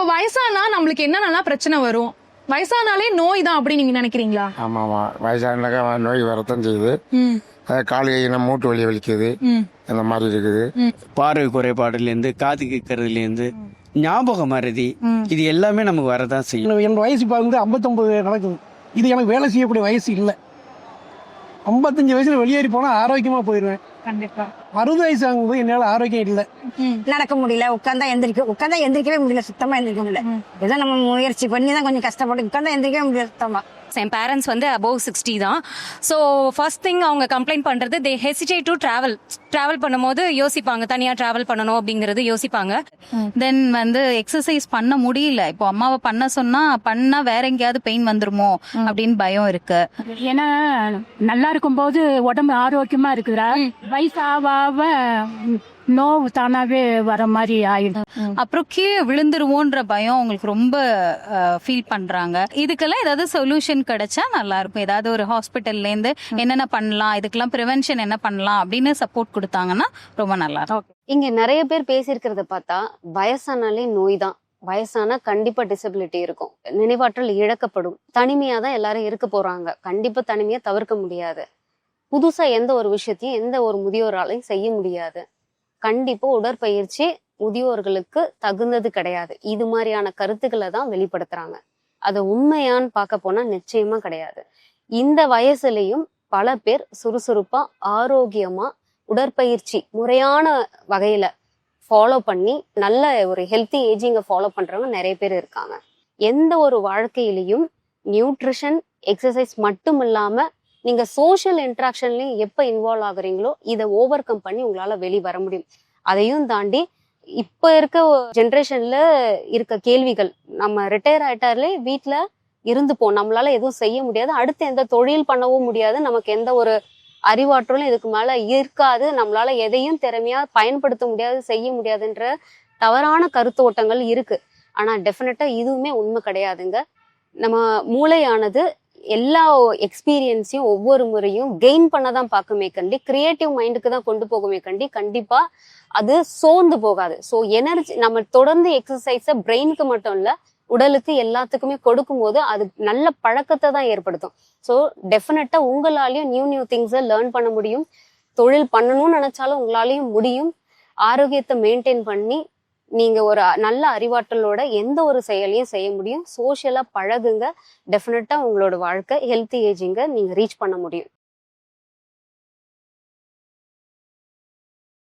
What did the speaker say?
இப்ப வயசானா நம்மளுக்கு என்னென்னலாம் பிரச்சனை வரும்? வயசானாலே நோய் தான் அப்படி நீங்க நினைக்கிறீங்களா? ஆமாம் ஆமாம், வயசானாக்கா நோய் வரத்தான் செய்யுது. கால் கையினா மூட்டு வலி வலிக்குது, அந்த மாதிரி இருக்குது. பார்வை குறைபாடுலேருந்து காது கேட்கறதுலேருந்து ஞாபக மறதி, இது எல்லாமே நமக்கு வரதான் செய்யும். என் வயசு இப்போ வந்து 59 நடக்குது. இது எனக்கு வேலை செய்யக்கூடிய வயசு இல்லை. 55 வயசுல வெளியேறி போனா ஆரோக்கியமா போயிடுவேன். கண்டிப்பா. 60 வயசு ஆகும்போது என்னால ஆரோக்கியம் இல்லை. நடக்க முடியல, உட்காந்தா எந்திரிக்கவே முடியல, சுத்தமா எந்திரிக்க முடியல. ஏதோ நம்ம முயற்சி பண்ணி தான் கொஞ்சம் கஷ்டப்பட்டு உட்காந்தா எந்திரிக்கவே முடியல சுத்தமா. என் பேரண்ட்ஸ் வந்து above 60 தான். ஸோ ஃபர்ஸ்ட் திங் அவங்க கம்ப்ளைண்ட் பண்றது தே ஹெசிடேட் டு டிராவல் பண்ணும்போது யோசிப்பாங்க, தனியா டிராவல் பண்ணணும் அப்படிங்கறது யோசிப்பாங்க. தென் வந்து எக்ஸசைஸ் பண்ண முடியல. இப்போ அம்மாவை பண்ண சொன்னா பண்ணா வேற எங்கேயாவது பெயின் வந்துருமோ அப்படின்னு பயம் இருக்கு. ஏன்னா நல்லா இருக்கும்போது உடம்பு ஆரோக்கியமா இருக்குறா, வயசு ஆவ நோவு தானாவே வர மாதிரி ஆயிடும். அப்புறம் கீழே விழுந்துருவோன்ற பயம் அவங்களுக்கு ரொம்ப ஃபீல் பண்றாங்க. இதுக்கெல்லாம் ஏதாவது சொல்யூஷன் கிடைச்சா நல்லா இருக்கும். ஏதாவது ஒரு ஹாஸ்பிட்டல்ல இருந்து என்னென்ன பண்ணலாம், இதுக்கெல்லாம் ப்ரிவென்ஷன் என்ன பண்ணலாம் அப்படின்னு சப்போர்ட் கொடுத்தாங்கன்னா ரொம்ப நல்லா இருக்கும். இங்க நிறைய பேர் பேசியிருக்கிறத பார்த்தா வயசானாலே நோய் தான். வயசானா கண்டிப்பா டிசபிலிட்டி இருக்கும், நினைவாற்றல் இழக்கப்படும், தனிமையா தான் எல்லாரும் இருக்க போறாங்க. கண்டிப்பா தனிமையை தவிர்க்க முடியாது. புதுசா எந்த ஒரு விஷயத்தையும் எந்த ஒரு முதியோராலையும் செய்ய முடியாது. கண்டிப்பா உடற்பயிற்சி முதியோர்களுக்கு தகுந்தது கிடையாது. இது மாதிரியான கருத்துக்களை தான் வெளிப்படுத்துறாங்க. அது உண்மையான்னு பார்க்க போனா நிச்சயமா கிடையாது. இந்த வயசுலயும் பல பேர் சுறுசுறுப்பா ஆரோக்கியமா உடற்பயிற்சி முறையான வகையில ஃபாலோ பண்ணி நல்ல ஒரு ஹெல்த்தி ஏஜிங்கை ஃபாலோ பண்றவங்க நிறைய பேர் இருக்காங்க. எந்த ஒரு வாழ்க்கையிலையும் நியூட்ரிஷன் எக்ஸசைஸ் மட்டும் இல்லாம நீங்க சோஷியல் இன்ட்ராக்ஷன்லயும் எப்ப இன்வால்வ் ஆகுறீங்களோ இதை ஓவர் கம் பண்ணி உங்களால வெளி வர முடியும். அதையும் தாண்டி இப்ப இருக்க ஜென்ரேஷன்ல இருக்க கேள்விகள், நம்ம ரிட்டையர் ஆயிட்டாலே வீட்டுல இருந்துப்போம், நம்மளால எதுவும் செய்ய முடியாது, அடுத்து எந்த தொழில் பண்ணவும் முடியாது, நமக்கு எந்த ஒரு அறிவாற்றலும் இதுக்கு மேல இருக்காது, நம்மளால எதையும் திறமையா பயன்படுத்த முடியாது, செய்ய முடியாதுன்ற தவறான கருத்தோட்டங்கள் இருக்கு. ஆனா டெஃபினட்டா இதுவுமே உண்மை கிடையாதுங்க. நம்ம மூளையானது எல்லா எக்ஸ்பீரியன்ஸையும் ஒவ்வொரு முறையும் கெயின் பண்ணதான் பார்க்குமே கண்டி, கிரியேட்டிவ் மைண்டுக்கு தான் கொண்டு போகுமே கண்டி, கண்டிப்பா அது சோர்ந்து போகாது. ஸோ எனர்ஜி நம்ம தொடர்ந்து எக்ஸசைஸை பிரெயினுக்கு மட்டும் இல்ல உடலுக்கு எல்லாத்துக்குமே கொடுக்கும் போது அது நல்ல பழக்கத்தை தான் ஏற்படுத்தும். ஸோ டெஃபினட்டா உங்களாலையும் நியூ திங்ஸை லேர்ன் பண்ண முடியும். தொழில் பண்ணணும்னு நினைச்சாலும் உங்களாலையும் முடியும். ஆரோக்கியத்தை மெயின்டைன் பண்ணி நீங்க ஒரு நல்ல அறிவாற்றலோட எந்த ஒரு செயலையும் செய்ய முடியும். சோஷியலா பழகுங்க, டெஃபினட்டா உங்களோட வாழ்க்கை ஹெல்த்தி ஏஜிங்க நீங்க ரீச் பண்ண முடியும்.